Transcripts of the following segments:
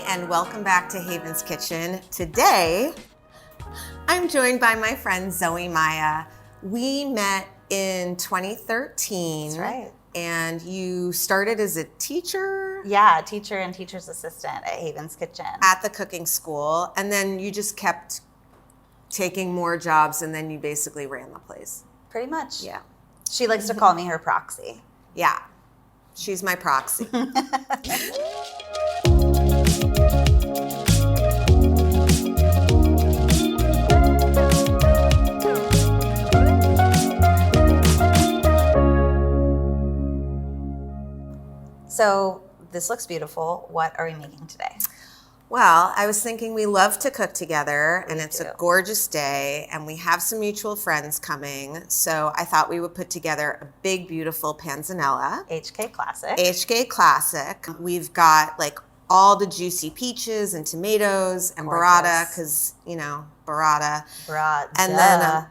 and welcome back to Haven's Kitchen. Today, I'm joined by my friend Zoe Maya. We met in 2013. That's right. And you started as a teacher? Yeah, teacher and teacher's assistant at Haven's Kitchen. At the cooking school. And then you just kept taking more jobs and then you basically ran the place. Pretty much. Yeah. She likes to call me her proxy. Yeah. She's my proxy. So this looks beautiful. What are we making today? Well, I was thinking we love to cook together and it's do. a gorgeous day and we have some mutual friends coming. So I thought we would put together a big, beautiful panzanella. HK Classic. HK Classic. We've got like all the juicy peaches and tomatoes and Gorgeous. burrata because, you know, burrata. Brat. And then,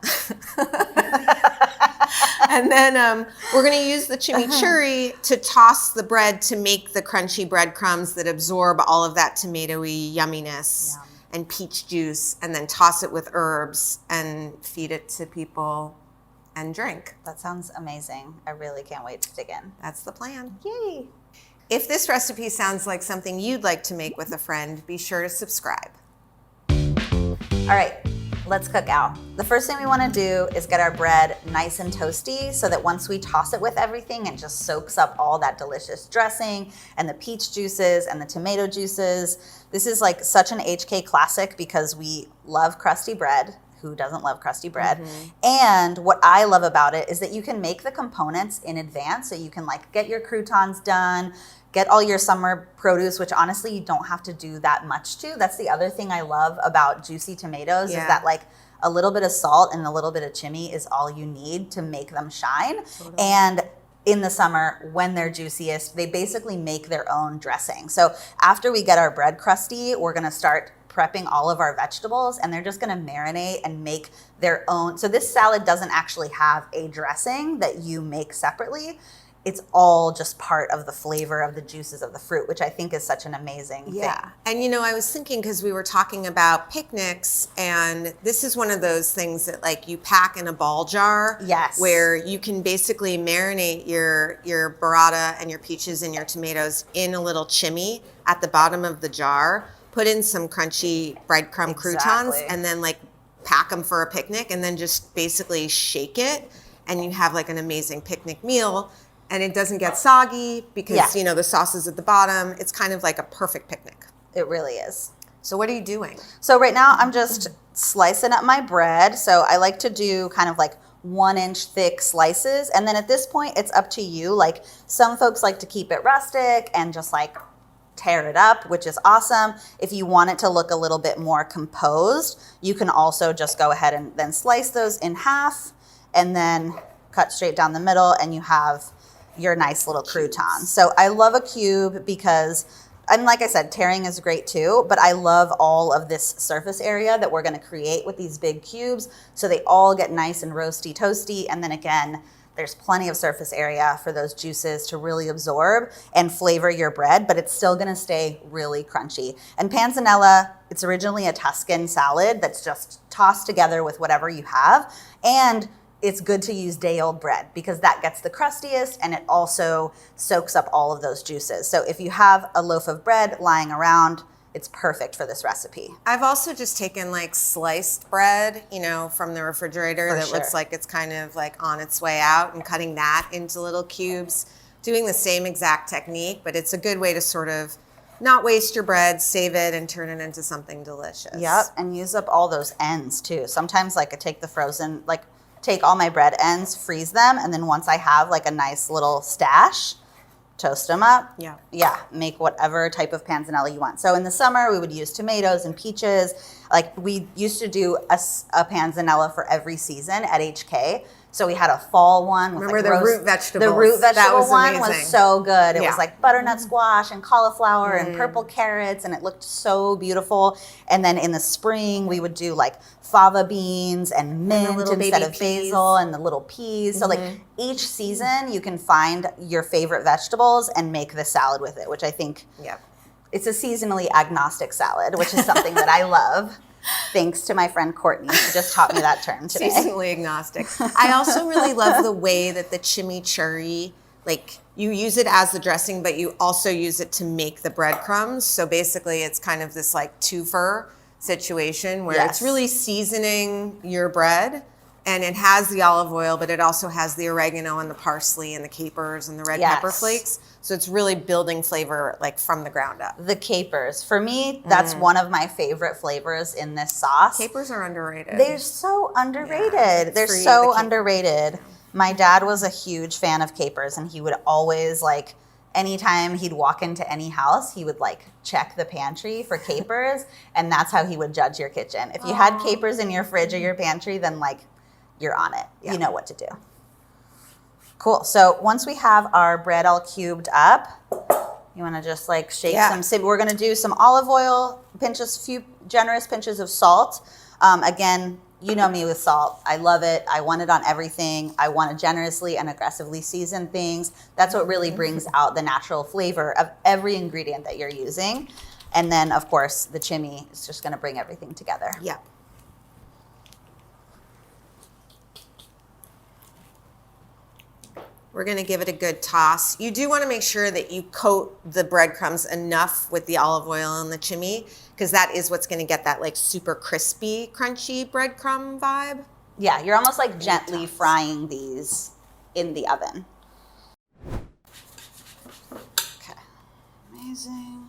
and then we're going to use the chimichurri to toss the bread to make the crunchy breadcrumbs that absorb all of that tomatoey yumminess Yum. and peach juice, and then toss it with herbs and feed it to people and drink. That sounds amazing. I really can't wait to dig in. That's the plan. Yay. If this recipe sounds like something you'd like to make with a friend, be sure to subscribe. All right, let's cook out. The first thing we want to do is get our bread nice and toasty so that once we toss it with everything, it just soaks up all that delicious dressing and the peach juices and the tomato juices. This is like such an HK classic because we love crusty bread. Who doesn't love crusty bread? Mm-hmm. And what I love about it is that you can make the components in advance. So you can like get your croutons done, get all your summer produce, which honestly you don't have to do that much to. That's the other thing I love about juicy tomatoes is that like a little bit of salt and a little bit of chimney is all you need to make them shine. Totally. And in the summer, when they're juiciest, they basically make their own dressing. So after we get our bread crusty, we're gonna start prepping all of our vegetables and they're just gonna marinate and make their own. So this salad doesn't actually have a dressing that you make separately. It's all just part of the flavor of the juices of the fruit, which I think is such an amazing thing. And you know, I was thinking because we were talking about picnics, and this is one of those things that like you pack in a ball jar. Yes. Where you can basically marinate your burrata and your peaches and your tomatoes in a little chimney at the bottom of the jar. Put in some crunchy breadcrumb croutons, and then like pack them for a picnic, and then just basically shake it, and you have like an amazing picnic meal. And it doesn't get soggy because, you know, the sauce is at the bottom. It's kind of like a perfect picnic. It really is. So what are you doing? So right now I'm just slicing up my bread. So I like to do kind of like 1-inch thick slices. And then at this point, it's up to you. Like some folks like to keep it rustic and just like tear it up, which is awesome. If you want it to look a little bit more composed, you can also just go ahead and then slice those in half and then cut straight down the middle, and you have your nice little croutons. So I love a cube because, and like I said, tearing is great too, but I love all of this surface area that we're gonna create with these big cubes so they all get nice and roasty toasty. And then again, there's plenty of surface area for those juices to really absorb and flavor your bread, but it's still gonna stay really crunchy. And panzanella, it's originally a Tuscan salad that's just tossed together with whatever you have. And it's good to use day-old bread because that gets the crustiest and it also soaks up all of those juices. So if you have a loaf of bread lying around, it's perfect for this recipe. I've also just taken like sliced bread, you know, from the refrigerator that looks like it's kind of like on its way out, and cutting that into little cubes, doing the same exact technique, but it's a good way to sort of not waste your bread, save it, and turn it into something delicious. Yep, and use up all those ends too. Sometimes like I take the frozen, like take all my bread ends, freeze them, and then once I have like a nice little stash, toast them up. Yeah, make whatever type of panzanella you want. So in the summer, we would use tomatoes and peaches. Like we used to do a panzanella for every season at HK. So we had a fall one. With Remember like the root vegetables? The root vegetable one amazing. was so good. It was like butternut squash and cauliflower and purple carrots, and it looked so beautiful. And then in the spring, we would do like fava beans and mint instead of basil and the little peas. So like each season, you can find your favorite vegetables and make the salad with it, which I think it's a seasonally agnostic salad, which is something that I love. Thanks to my friend Courtney, who just taught me that term today. Seasonally agnostic. I also really love the way that the chimichurri, like you use it as the dressing, but you also use it to make the breadcrumbs. So basically it's kind of this like twofer situation where it's really seasoning your bread, and it has the olive oil, but it also has the oregano and the parsley and the capers and the red pepper flakes. So it's really building flavor like from the ground up. The capers. For me, that's one of my favorite flavors in this sauce. Capers are underrated. They're so underrated. Yeah, They're so underrated. My dad was a huge fan of capers, and he would always like, anytime he'd walk into any house, he would like check the pantry for capers, and that's how he would judge your kitchen. If you had capers in your fridge or your pantry, then like you're on it. You know what to do. Cool. So once we have our bread all cubed up, you want to just like shake some. We're going to do some olive oil, few generous pinches of salt. Again, you know me with salt. I love it. I want it on everything. I want to generously and aggressively season things. That's what really brings out the natural flavor of every ingredient that you're using. And then, of course, the chimi is just going to bring everything together. Yeah. We're going to give it a good toss. You do want to make sure that you coat the breadcrumbs enough with the olive oil and the chimi, because that is what's going to get that like super crispy, crunchy breadcrumb vibe. Yeah, you're almost like gently frying these in the oven. Okay, amazing.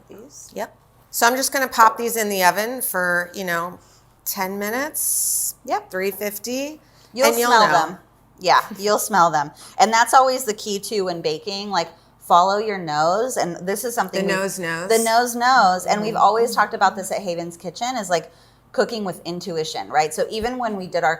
These. Yep. So I'm just going to pop these in the oven for, 10 minutes. Yep. 350. You'll smell them. Yeah, you'll smell them. And that's always the key too in baking, like follow your nose. And this is something The nose knows. The nose knows. And we've always talked about this at Haven's Kitchen, is like cooking with intuition, right? So even when we did our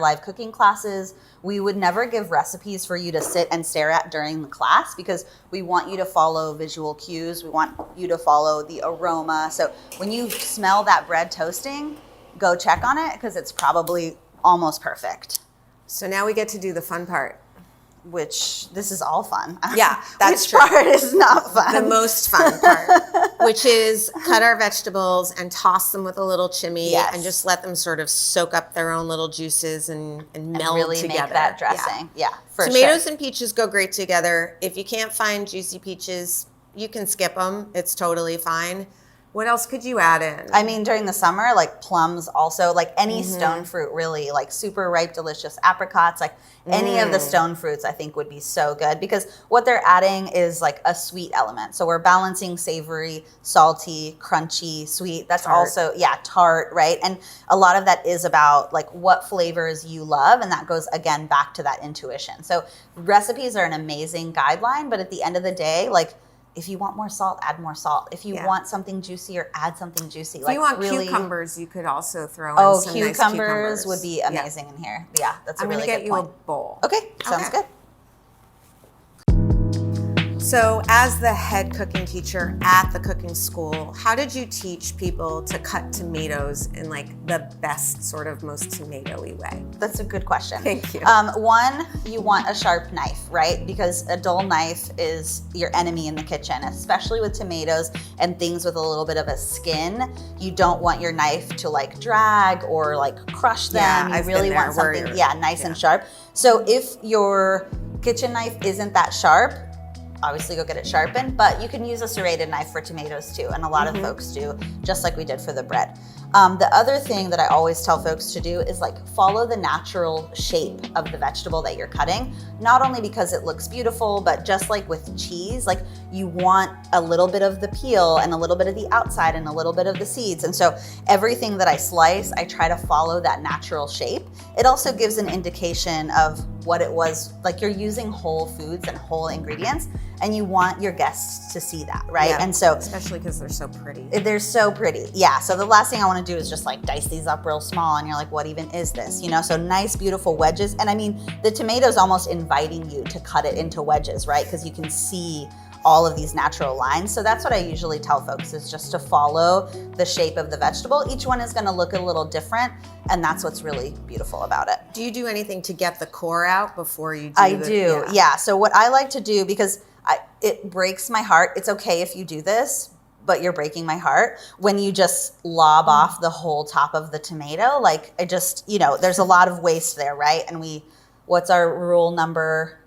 live cooking classes, we would never give recipes for you to sit and stare at during the class, because we want you to follow visual cues. We want you to follow the aroma. So when you smell that bread toasting, go check on it, because it's probably almost perfect. So now we get to do the fun part. Which, this is all fun. Yeah, that's Which true. part is not fun? The most fun part, which is cut our vegetables and toss them with a little chimi and just let them sort of soak up their own little juices and meld really together. Make that dressing. Yeah, for Tomatoes sure. and peaches go great together. If you can't find juicy peaches, you can skip them. It's totally fine. What else could you add in? I mean, during the summer, like plums also, like any stone fruit really, like super ripe, delicious apricots, like any of the stone fruits I think would be so good, because what they're adding is like a sweet element. So we're balancing savory, salty, crunchy, sweet. That's tart. also, tart, right? And a lot of that is about like what flavors you love. And that goes again back to that intuition. So recipes are an amazing guideline, but at the end of the day, like, if you want more salt, add more salt. If you want something juicier, add something juicy. If you want really, cucumbers, you could also throw in some nice cucumbers. Would be amazing in here. Yeah, that's a really good point. I'm going to get you a bowl. Okay, sounds good. So as the head cooking teacher at the cooking school, how did you teach people to cut tomatoes in like the best sort of most tomatoey way? That's a good question. Thank you. One, you want a sharp knife, right? Because a dull knife is your enemy in the kitchen, especially with tomatoes and things with a little bit of a skin. You don't want your knife to like drag or like crush them. Yeah, you I've really been there want something, where nice and sharp. So if your kitchen knife isn't that sharp, obviously go get it sharpened, but you can use a serrated knife for tomatoes too, and a lot of folks do, just like we did for the bread. The other thing that I always tell folks to do is like follow the natural shape of the vegetable that you're cutting, not only because it looks beautiful, but just like with cheese, like you want a little bit of the peel and a little bit of the outside and a little bit of the seeds. And so everything that I slice, I try to follow that natural shape. It also gives an indication of what it was, like you're using whole foods and whole ingredients, and you want your guests to see that, right? Yeah, and so especially because they're so pretty. They're so pretty. Yeah. So the last thing I want to do is just like dice these up real small, and you're like, what even is this? You know, so nice, beautiful wedges. And I mean, the tomato's almost inviting you to cut it into wedges, right? Because you can see all of these natural lines. So that's what I usually tell folks, is just to follow the shape of the vegetable. Each one is going to look a little different, and that's what's really beautiful about it. Do you do anything to get the core out before you do I do, yeah. So what I like to do, because It breaks my heart. It's okay if you do this, but you're breaking my heart when you just lob off the whole top of the tomato. Like, I just, there's a lot of waste there, right? And what's our rule number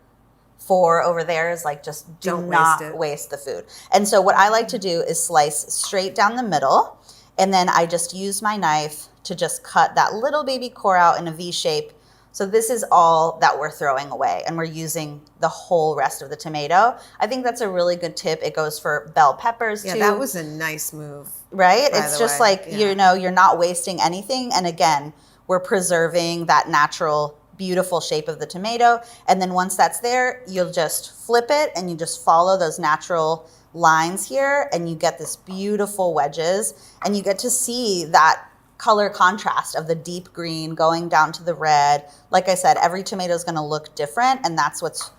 4 over there is like, just do not waste the food. And so what I like to do is slice straight down the middle, and then I just use my knife to just cut that little baby core out in a V shape. So this is all that we're throwing away, and we're using the whole rest of the tomato. I think that's a really good tip. It goes for bell peppers too. Yeah, that was a nice move. Right? It's just like, you're not wasting anything. And again, we're preserving that natural, beautiful shape of the tomato. And then once that's there, you'll just flip it and you just follow those natural lines here, and you get this beautiful wedges, and you get to see that color contrast of the deep green going down to the red. Like I said, every tomato is going to look different, and that's what's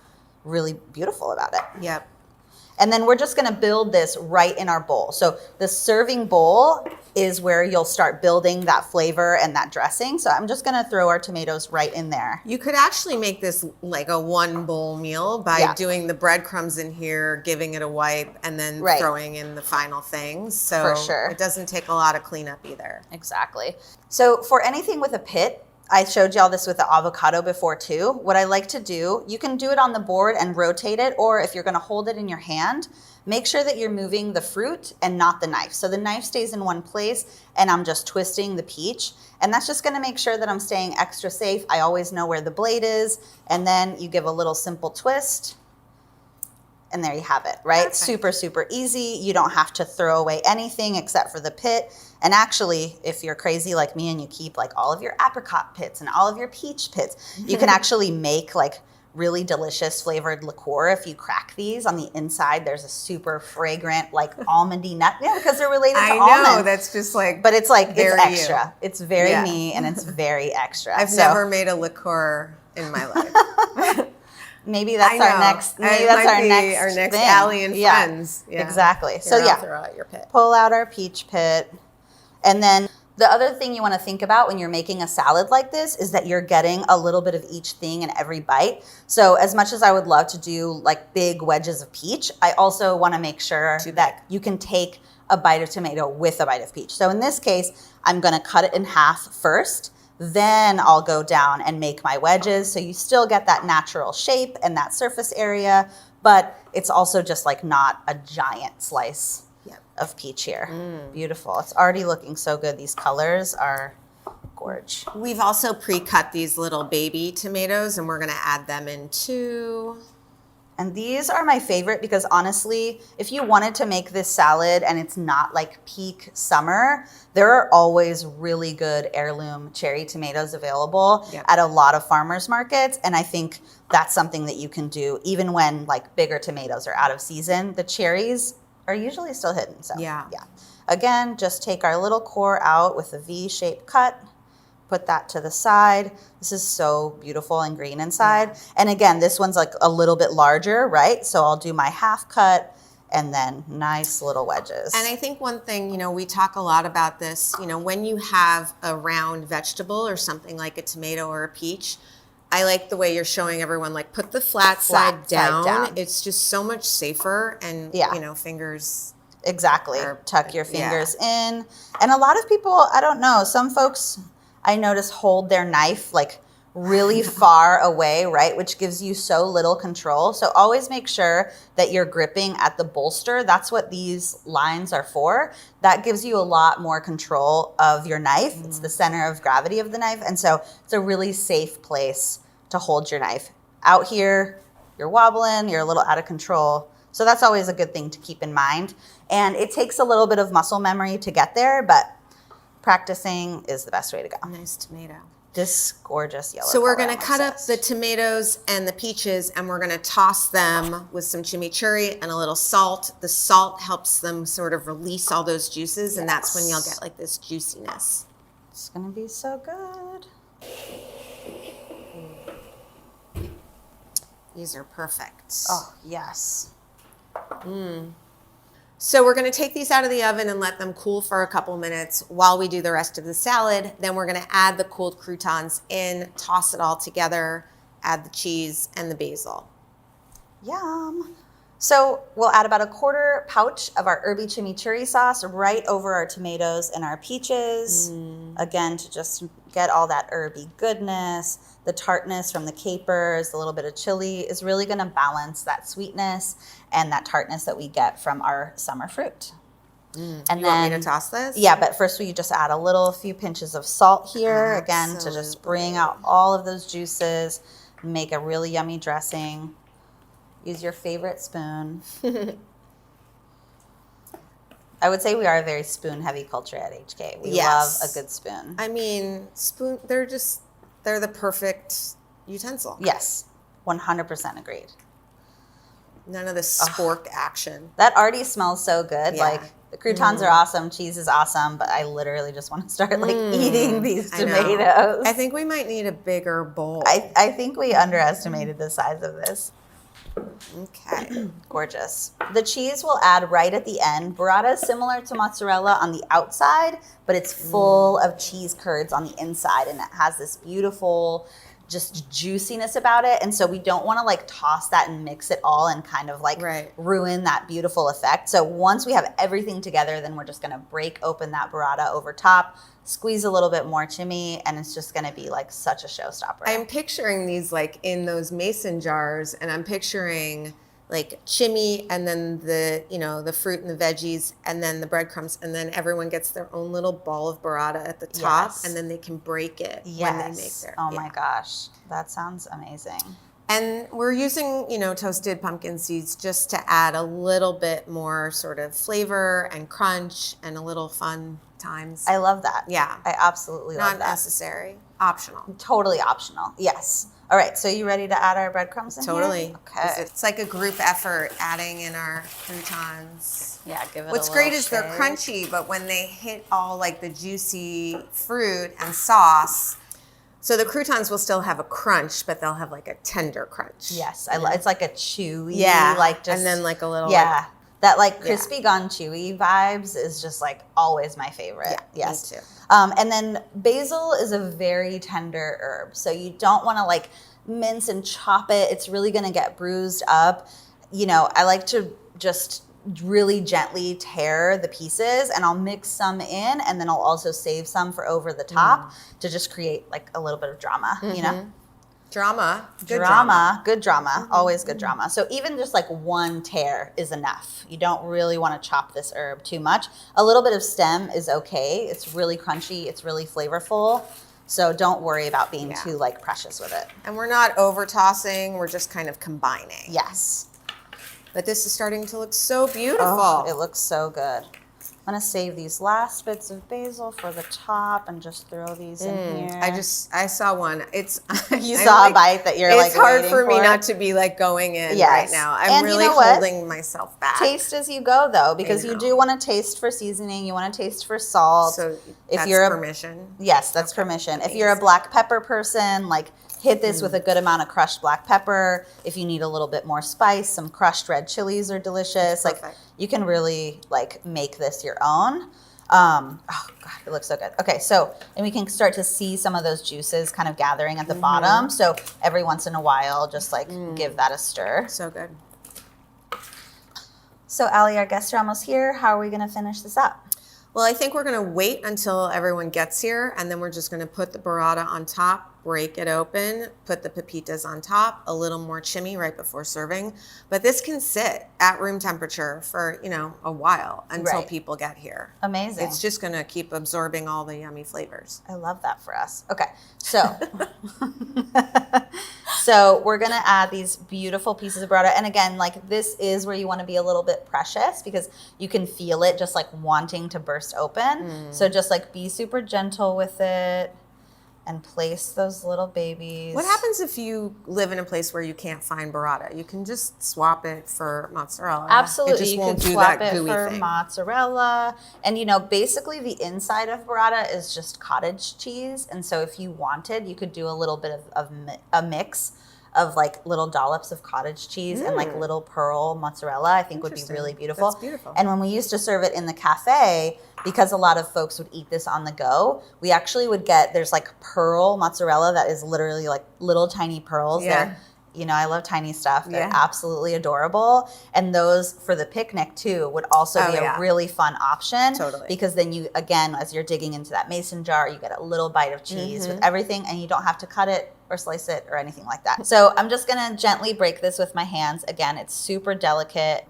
really beautiful about it. Yep. And then we're just going to build this right in our bowl. So the serving bowl is where you'll start building that flavor and that dressing. So I'm just going to throw our tomatoes right in there. You could actually make this like a 1 bowl meal by doing the breadcrumbs in here, giving it a wipe, and then throwing in the final things. So for sure, it doesn't take a lot of cleanup either. Exactly. So for anything with a pit, I showed y'all this with the avocado before too. What I like to do, you can do it on the board and rotate it, or if you're going to hold it in your hand, make sure that you're moving the fruit and not the knife. So the knife stays in one place, and I'm just twisting the peach. And that's just going to make sure that I'm staying extra safe. I always know where the blade is. And then you give a little simple twist, and there you have it, right? Perfect. Super, super easy. You don't have to throw away anything except for the pit. And actually, if you're crazy like me and you keep like all of your apricot pits and all of your peach pits, you can actually make like really delicious flavored liqueur. If you crack these on the inside, there's a super fragrant like almondy nut, because they're related to almonds. I know, that's just like, but it's like, it's extra. It's very me, and it's very extra. I've never made a liqueur in my life. Maybe that's our next. Maybe that's our next thing. Allie and friends. Yeah. Exactly. Here, so I'll throw out your pit. Pull out our peach pit, and then the other thing you want to think about when you're making a salad like this is that you're getting a little bit of each thing in every bite. So as much as I would love to do like big wedges of peach, I also want to make sure that you can take a bite of tomato with a bite of peach. So in this case, I'm going to cut it in half first. Then I'll go down and make my wedges. So you still get that natural shape and that surface area, but it's also just like not a giant slice of peach here. Beautiful. It's already looking so good. These colors are gorgeous. We've also pre-cut these little baby tomatoes, and we're going to add them in too. And these are my favorite because honestly, if you wanted to make this salad and it's not like peak summer, there are always really good heirloom cherry tomatoes available at a lot of farmers markets. And I think that's something that you can do even when like bigger tomatoes are out of season. The cherries are usually still hidden. So yeah. Again, just take our little core out with a V-shaped cut. Put that to the side. This is so beautiful and green inside. And again, this one's like a little bit larger, right? So I'll do my half cut and then nice little wedges. And I think one thing, we talk a lot about this, when you have a round vegetable or something like a tomato or a peach, I like the way you're showing everyone, like put the flat side down. It's just so much safer and, fingers. Exactly. Tuck your fingers in. And a lot of people, I don't know, some folks I notice hold their knife like really far away, right? Which gives you so little control. So always make sure that you're gripping at the bolster. That's what these lines are for. That gives you a lot more control of your knife. It's the center of gravity of the knife. And so it's a really safe place to hold your knife. Out here, you're wobbling, you're a little out of control. So that's always a good thing to keep in mind. And it takes a little bit of muscle memory to get there, but practicing is the best way to go. Nice tomato. This gorgeous yellow. So we're going to cut up the tomatoes and the peaches, and we're going to toss them with some chimichurri and a little salt. The salt helps them sort of release all those juices, and that's when you'll get like this juiciness. It's going to be so good. These are perfect. Oh, yes. So we're going to take these out of the oven and let them cool for a couple minutes while we do the rest of the salad. Then we're going to add the cooled croutons in, toss it all together, add the cheese and the basil. Yum. So we'll add about a quarter pouch of our herby chimichurri sauce right over our tomatoes and our peaches. Again, to just get all that herby goodness, the tartness from the capers, a little bit of chili is really going to balance that sweetness and that tartness that we get from our summer fruit. And You want me to toss this? Yeah, but first we just add a few pinches of salt here, again, to just bring out all of those juices, make a really yummy dressing. Use your favorite spoon. I would say we are a very spoon-heavy culture at HK. We love a good spoon. I mean, they're the perfect utensil. Yes, 100% agreed. None of this spork action. That already smells so good. Yeah. Like, the croutons are awesome, cheese is awesome, but I literally just want to start eating these I know. tomatoes. I think we might need a bigger bowl. I think we underestimated the size of this. Okay. Gorgeous. The cheese we'll add right at the end. Burrata is similar to mozzarella on the outside, but it's full of cheese curds on the inside, and it has this beautiful just juiciness about it. And so we don't want to toss that and mix it all and kind of ruin that beautiful effect. So once we have everything together, then we're just going to break open that burrata over top, squeeze a little bit more chimney, and it's just going to be such a showstopper. I'm picturing these in those mason jars, and I'm picturing chimney and then the fruit and the veggies and then the breadcrumbs, and then everyone gets their own little ball of burrata at the top, and then they can break it when they make their. Oh my gosh, that sounds amazing. And we're using, toasted pumpkin seeds just to add a little bit more sort of flavor and crunch and a little fun times. I love that. Yeah. I absolutely love that. Not necessary. Optional. Totally optional. Yes. All right. So you ready to add our breadcrumbs in Totally. here? Okay. It's like a group effort adding in our croutons. Yeah, give it What's a great little is they're shake. crunchy, but when they hit all the juicy fruit and sauce, so the croutons will still have a crunch, but they'll have a tender crunch. Yes. It's like a chewy. Yeah. Just, and then a little. Yeah. That crispy gone chewy vibes is just always my favorite. Yeah, yes. me too. And then basil is a very tender herb. So you don't want to mince and chop it. It's really going to get bruised up. I like to just really gently tear the pieces, and I'll mix some in, and then I'll also save some for over the top to just create a little bit of drama, Drama. Good Good drama. Always good drama. So even just one tear is enough. You don't really want to chop this herb too much. A little bit of stem is okay. It's really crunchy. It's really flavorful. So don't worry about being too precious with it. And we're not over tossing. We're just kind of combining. Yes. But this is starting to look so beautiful. Oh, it looks so good. I'm going to save these last bits of basil for the top and just throw these in here. I saw one. You saw a bite that you're it's hard waiting for me it? not to be going in Yes. right now. I'm And really you know what? holding myself back. Taste as you go, though, because you know. do want to taste for seasoning. You want to taste for salt. So if that's you're permission. Yes, that's permission. If you're a black pepper person, hit this with a good amount of crushed black pepper. If you need a little bit more spice, some crushed red chilies are delicious. Perfect. You can really make this your own. Oh God, it looks so good. Okay, so and we can start to see some of those juices kind of gathering at the bottom. So every once in a while, just give that a stir. So good. So Allie, our guests are almost here. How are we going to finish this up? Well, I think we're going to wait until everyone gets here, and then we're just going to put the burrata on top, break it open, put the pepitas on top, a little more chimney right before serving. But this can sit at room temperature for, a while until Right. people get here. Amazing. It's just going to keep absorbing all the yummy flavors. I love that for us. Okay, so so we're gonna add these beautiful pieces of burrata, and again, this is where you want to be a little bit precious because you can feel it just wanting to burst open. So just be super gentle with it and place those little babies. What happens if you live in a place where you can't find burrata? You can just swap it for mozzarella. Absolutely, It just you won't could do swap that it gooey for thing. mozzarella, and basically the inside of burrata is just cottage cheese, and so if you wanted, you could do a little bit of a mix of little dollops of cottage cheese and little pearl mozzarella. I think would be Interesting. really beautiful. That's beautiful. And when we used to serve it in the cafe, because a lot of folks would eat this on the go, we actually would get there's pearl mozzarella that is literally little tiny pearls. Yeah. You know, I love tiny stuff. They're Yeah. absolutely adorable. And those for the picnic too would also Oh, be yeah. a really fun option. Totally. Because then you, again, as you're digging into that mason jar, you get a little bite of cheese with everything and you don't have to cut it or slice it or anything like that. So I'm just gonna gently break this with my hands. Again, it's super delicate.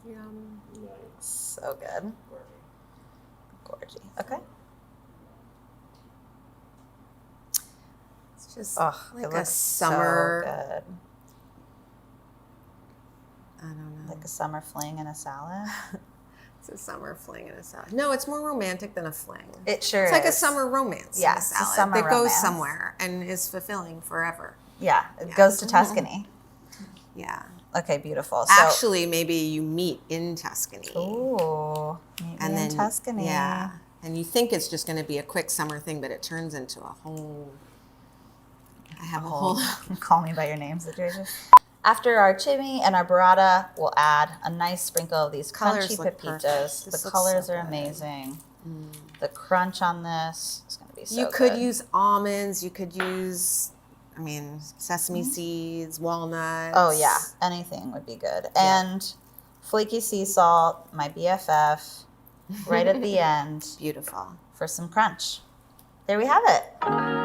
Yum. So good. Gorgy. Okay. It's just Oh, like it a looks summer. so good. I don't know. Like a summer fling in a salad. It's a summer fling in a salad. No, it's more romantic than a fling. It sure It's is. like a summer romance in a Yes, a salad summer that goes romance. somewhere and is fulfilling forever. Yeah, it Yeah. goes to Tuscany. Yeah. Okay, beautiful. So, Actually, maybe you meet in Tuscany. ooh, meet and me then in Tuscany. Yeah. And you think it's just going to be a quick summer thing, but it turns into a whole. I have a whole. Call me by your name situation. After our chimney and our burrata, we'll add a nice sprinkle of these Colors crunchy look pepitas. perfect. The This looks colors so are good. amazing. The crunch on this is going to be so You could good. use almonds. You could use, sesame seeds, walnuts. Oh yeah, anything would be good. And flaky sea salt, my BFF, right at the end Beautiful. for some crunch. There we have it.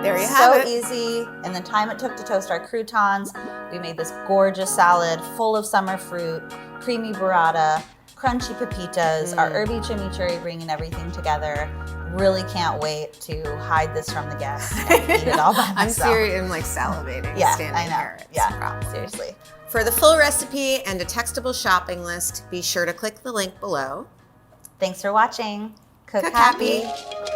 There you So have it. easy. In the time it took to toast our croutons, we made this gorgeous salad full of summer fruit, creamy burrata, crunchy pepitas, our herby chimichurri bringing everything together. Really can't wait to hide this from the guests and eat it all by myself. I'm serious. I'm like salivating. Yeah, standing I know. here. It's a Yeah, problem. seriously. For the full recipe and a textable shopping list, be sure to click the link below. Thanks for watching. Cook Cook happy. happy.